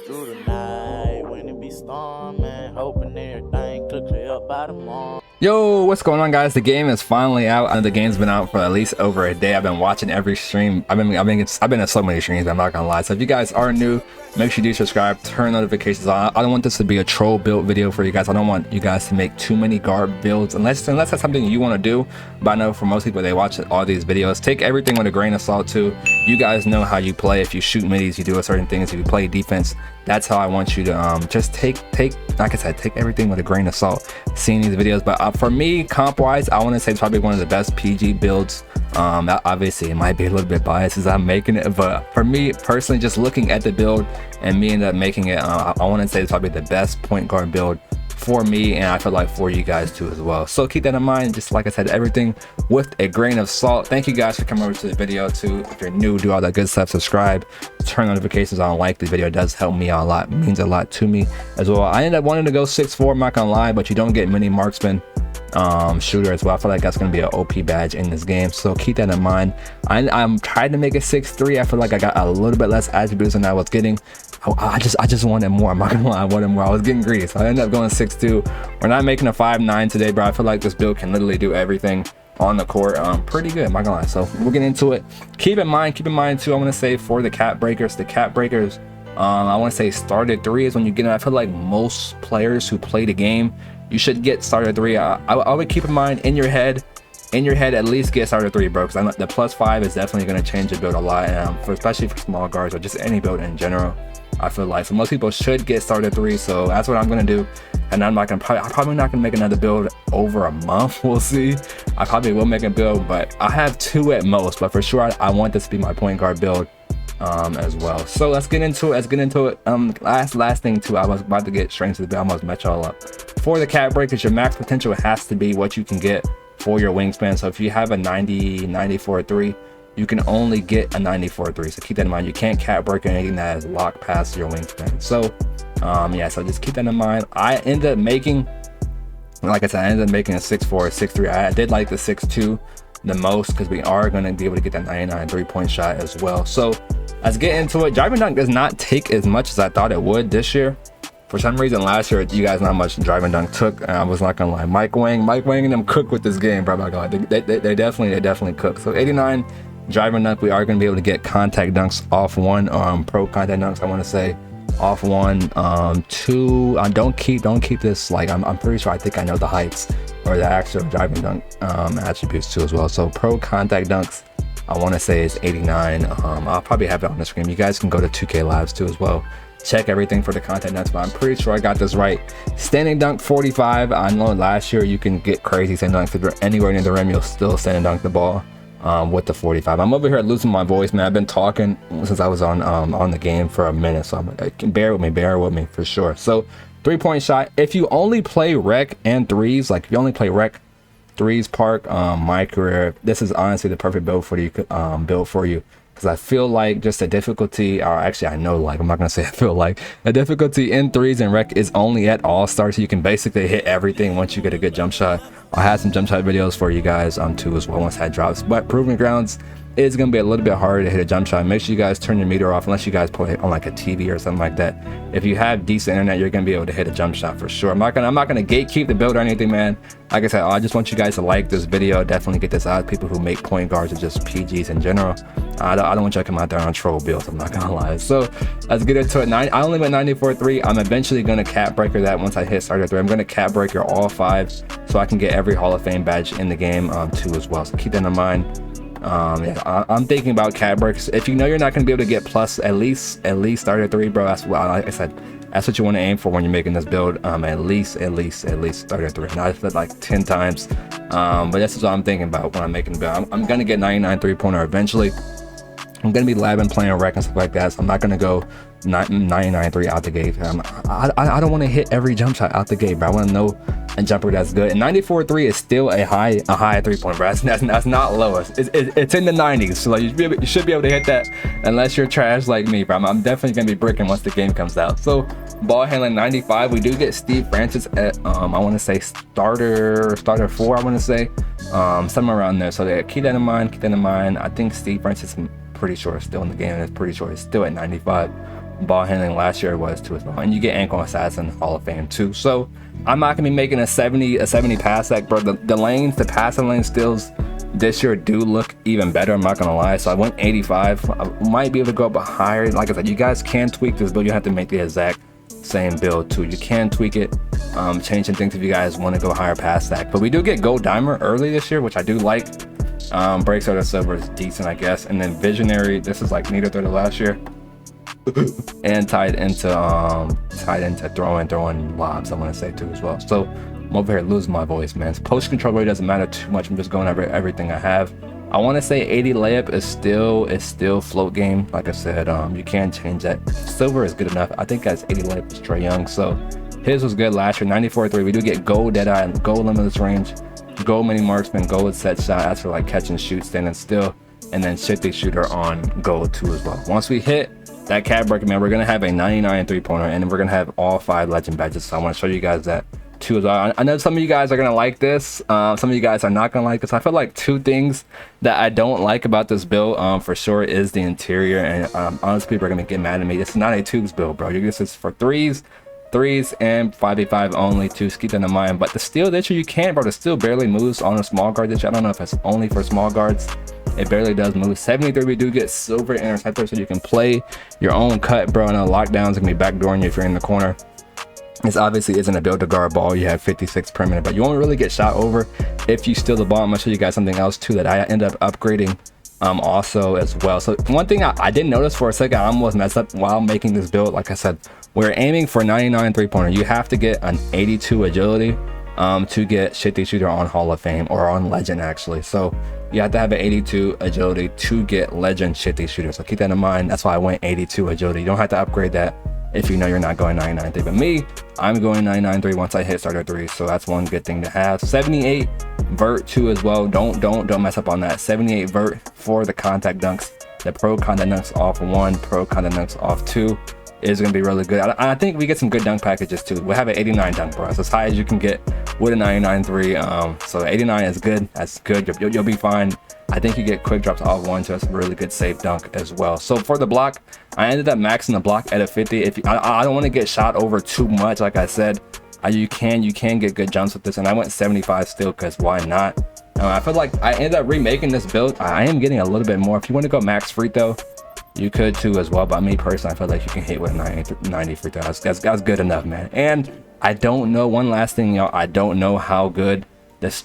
through the night when it be storming, hoping everything could clear up by the morning. Yo, what's going on, guys? The game is finally out. The game's been out for at least over a day. I've been watching every stream. I've been in so many streams, I'm not gonna lie. So if you guys are new, make sure you do subscribe, turn notifications on. I don't want this to be a troll build video for you guys. I don't want you guys to make too many guard builds unless that's something you want to do. But I know for most people, they watch all these videos. Take everything with a grain of salt too. You guys know how you play. If you shoot middies, you do a certain things. If you play defense, that's how I want you to just take like I said, take everything with a grain of salt seeing these videos. But for me, comp wise, I want to say it's probably one of the best PG builds. Obviously it might be a little bit biased as I'm making it, but for me personally, just looking at the build and me ended up making it, I want to say it's probably the best point guard build for me, and I feel like for you guys too as well. So keep that in mind. Just like I said, everything with a grain of salt. Thank you guys for coming over to the video too. If you're new, do all that good stuff, subscribe, turn notifications on, like the video. It does help me out a lot, means a lot to me as well. I ended up wanting to go 6'4", I'm not gonna lie, but you don't get many marksman shooter as well. I feel like that's gonna be an OP badge in this game, so keep that in mind. I'm trying to make it 6'3". I feel like I got a little bit less attributes than I was getting. I just wanted more. I'm not gonna lie, I wanted more. I was getting greedy, so I ended up going 6'2". We're not making a 5'9" today, bro. I feel like this build can literally do everything on the court. Pretty good, I'm not gonna lie. So we'll get into it. Keep in mind too, I want to say for the cap breakers, I want to say starter 3 is when you get in. I feel like most players who play the game, you should get starter 3. I would keep in mind in your head at least get starter 3, bro, because the +5 is definitely going to change the build a lot, especially for small guards or just any build in general. I feel like so most people should get starter 3, so that's what I'm gonna do. And I'm probably not gonna make another build over a month. We'll see. I probably will make a build, but I have 2 at most. But for sure, I want this to be my point guard build as well. So let's get into it. Last thing too, I was about to get straight into the build. I almost met y'all up. For the cap breakers, your max potential has to be what you can get for your wingspan. So if you have a 94-3, you can only get a 94-3, so keep that in mind. You can't cap break anything that is locked past your wingspan. So yeah, so just keep that in mind. I ended up making, like I said, a 6'4", 6'3". I did like the 6'2" the most because we are going to be able to get that 99 3-point shot as well. So let's get into it. Driving dunk does not take as much as I thought it would this year. For some reason last year, you guys, not much driving dunk took, and I was not gonna lie. Mike Wang and them cook with this game, bro. They definitely cook. So 89 driving dunk, we are going to be able to get contact dunks off 1, pro contact dunks, I want to say off 1. 2, don't keep this, like I'm pretty sure, I think I know the heights or the actual driving dunk attributes too as well. So pro contact dunks, I want to say is 89. I'll probably have it on the screen. You guys can go to 2K Labs too as well, check everything for the contact dunks, but I'm pretty sure I got this right. Standing dunk 45. I know last year you can get crazy standing dunks. If you're anywhere near the rim, you'll still stand and dunk the ball with the 45. I'm over here losing my voice, man. I've been talking since I was on the game for a minute, so bear with me for sure. So 3-point shot, if you only play rec and threes, like if you only play rec, threes, park, my career, this is honestly the perfect build for you, because I feel like just the difficulty, or actually I know, like I'm not gonna say I feel like the difficulty in threes and rec is only at all-star, so you can basically hit everything once you get a good jump shot. I had some jump shot videos for you guys too as well once that drops, but proving grounds is gonna be a little bit harder to hit a jump shot. Make sure you guys turn your meter off unless you guys put it on like a TV or something like that. If you have decent internet, you're gonna be able to hit a jump shot for sure. I'm not gonna gatekeep the build or anything, man. Like I said, I just want you guys to like this video. Definitely get this out. People who make point guards or just PGs in general. I don't want you to come out there on troll builds, I'm not gonna lie. So let's get into it. I only went 94-3. I'm eventually gonna cap breaker that once I hit starter 3. I'm gonna cap breaker all 5 so I can get every Hall of Fame badge in the game too as well. So keep that in mind. Yeah, I'm thinking about cap breaks. If you know you're not going to be able to get plus at least starter 3, bro, that's what, like I said, that's what you want to aim for when you're making this build. At least starter 3. Not if it's like 10 times, but this is what I'm thinking about when I'm making the build. I'm going to get 99 3-pointer eventually. I'm going to be labbing, playing rec and stuff like that, so I'm not going to go 99-3 out the gate. I don't want to hit every jump shot out the gate, bro. I want to know a jumper that's good. And 94-3 is still a high 3-point, bro. That's not low. It's in the 90s, so like you should be able to hit that unless you're trash like me, bro. I'm definitely gonna be bricking once the game comes out. So ball handling 95. We do get Steve Francis at I want to say starter 4. I want to say somewhere around there. So keep that in mind. I think Steve Francis, pretty sure is still in the game, and it's pretty sure it's still at 95. ball handling last year was too as well. And you get ankle assassin Hall of Fame too. So I'm not gonna be making a 70 pass stack, bro. The lanes, the passing lane steals this year do look even better, I'm not gonna lie. So I went 85. I might be able to go up higher. Like I said, you guys can tweak this build. You have to make the exact same build too. You can tweak it, changing things if you guys want to go higher pass stack. But we do get gold dimer early this year, which I do like. Breaks out of silver is decent, I guess. And then visionary, this is like neither third of last year. And tied into throwing lobs, I want to say too as well. So I'm over here losing my voice, man. Post control really doesn't matter too much. I'm just going over everything I have. I want to say 80 layup is still float game. Like I said, you can change that. Silver is good enough. I think that's 80 layup is Trae Young. So his was good last year. 94.3. We do get gold dead eye, gold limitless range, gold mini marksman, gold set shot. That's for like catch and shoot, standing still, and then shifty shooter on gold too as well. Once we hit that cat breaker, man, we're gonna have a 99 3-pointer, and we're gonna have all 5 legend badges. So I want to show you guys that too as well. I know some of you guys are gonna like this, some of you guys are not gonna like this. I feel like 2 things that I don't like about this build for sure is the interior, and honestly, people are gonna get mad at me. This is not a tubes build, bro. This is for threes and 5v5 only too. Keep that in mind. But the steel this year, you can't, bro. The steel barely moves on a small guard this year. I don't know if it's only for small guards. It barely does move. 73, we do get silver interceptor, so you can play your own cut, bro. And lockdowns can be backdooring you if you're in the corner. This obviously isn't a build to guard ball. You have 56 per minute, but you won't really get shot over if you steal the ball. I'm gonna show you guys something else too that I end up upgrading also as well. So one thing I didn't notice for a second, I almost messed up while making this build. Like I said, we're aiming for 99 3-pointer. You have to get an 82 agility to get shifty shooter on Hall of Fame, or on legend actually. So you have to have an 82 agility to get legend shifty shooter. So keep that in mind. That's why I went 82 agility. You don't have to upgrade that if you know you're not going 99 3. But me, I'm going 99 3 once I hit starter 3. So that's one good thing to have. 78 vert 2 as well. Don't mess up on that. 78 vert for the contact dunks. The pro contact dunks off 1, pro contact dunks off 2 is going to be really good. I think we get some good dunk packages too. We'll have an 89 dunk, bro. It's as high as you can get with a 99 3. So 89 is good. That's good. You'll be fine. I think you get quick drops off 1, so that's a really good safe dunk as well. So for the block, I ended up maxing the block at a 50. I don't want to get shot over too much. Like I said, you can get good jumps with this, and I went 75 still, because why not? I feel like I ended up remaking this build. I am getting a little bit more. If you want to go max free throw, you could too as well. But me personally, I feel like you can hit with a 90 free throw. That's good enough, man. And I don't know, one last thing, y'all, I don't know how good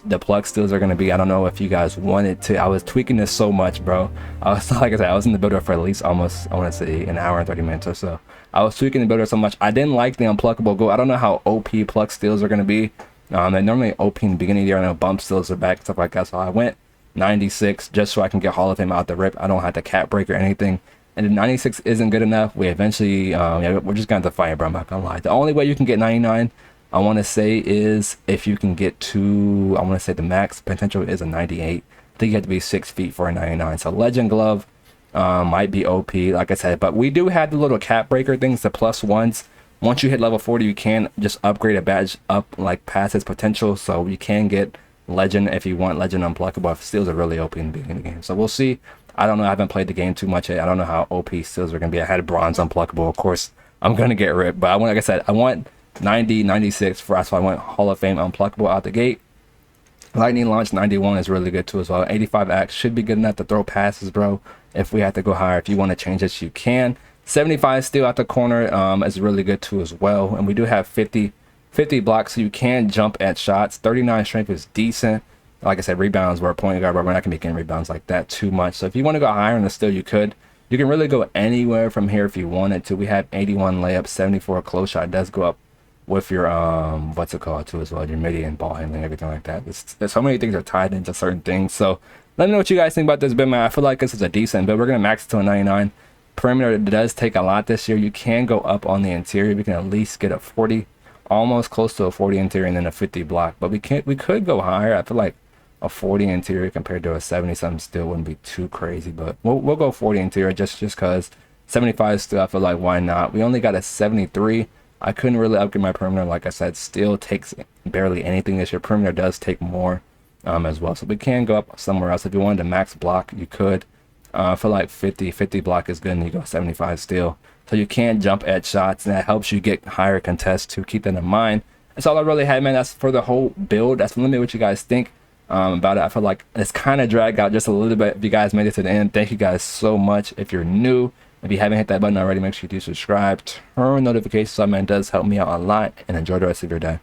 the plug steals are going to be. I don't know if you guys wanted to. I was tweaking this so much, bro. Like I said, I was in the builder for at least almost, I want to say, an hour and 30 minutes or so. I was tweaking the builder so much. I didn't like the unpluckable go. I don't know how OP plug steals are going to be. They're normally OP in the beginning of the year. I know bump steals are back, stuff like that. So I went 96 just so I can get Hall of Fame out the rip. I don't have to cap break or anything. And if 96 isn't good enough, we eventually, we're just going to have to fight, bro. I'm not going to lie. The only way you can get 99, I want to say, is if you can get to, I want to say the max potential is a 98. I think you have to be 6 feet for a 99. So legend glove might be OP, like I said. But we do have the little cap breaker things, the +1s. Once you hit level 40, you can just upgrade a badge up, like past its potential. So you can get legend if you want legend unpluckable. If steals are really OP in the beginning of the game. So we'll see. I don't know. I haven't played the game too much yet. I don't know how OP steals are going to be. I had bronze unpluckable. Of course, I'm going to get ripped. But like I said, I want 90, 96 for us. So I went Hall of Fame unpluckable out the gate. Lightning launch 91 is really good too as well. 85 axe should be good enough to throw passes, bro. If we have to go higher, if you want to change this, you can. 75 steal out the corner is really good too as well. And we do have 50 blocks, so you can jump at shots. 39 strength is decent. Like I said, rebounds, we're a point guard, but we're not going to be getting rebounds like that too much. So if you want to go higher in the steal, you could. You can really go anywhere from here if you wanted to. We have 81 layup, 74 close shot. It does go up with your what's it called too as well, your midi and ball handling, everything like that. There's so many things are tied into certain things. So let me know what you guys think about this build, man. I feel like this is a decent build. We're gonna max it to a 99. Perimeter does take a lot this year. You can go up on the interior. We can at least get a 40, almost close to a 40 interior, and then a 50 block. But we could go higher. I feel like a 40 interior compared to a 70 something still wouldn't be too crazy, but we'll go 40 interior just because 75 still, I feel like, why not? We only got a 73. I couldn't really upgrade my perimeter. Like I said, still takes barely anything this year. Perimeter does take more as well, so we can go up somewhere else. If you wanted to max block, you could. I feel like 50 block is good, and you go 75 still. so you can jump at shots, and that helps you get higher contests too. Keep that in mind. That's all I really had, man. That's for the whole build. That's let me know what you guys think about it. I feel like it's kind of dragged out just a little bit. If you guys made it to the end, thank you guys so much. If you're new, if you haven't hit that button already, make sure you do subscribe, turn notifications on, man. It does help me out a lot, and enjoy the rest of your day.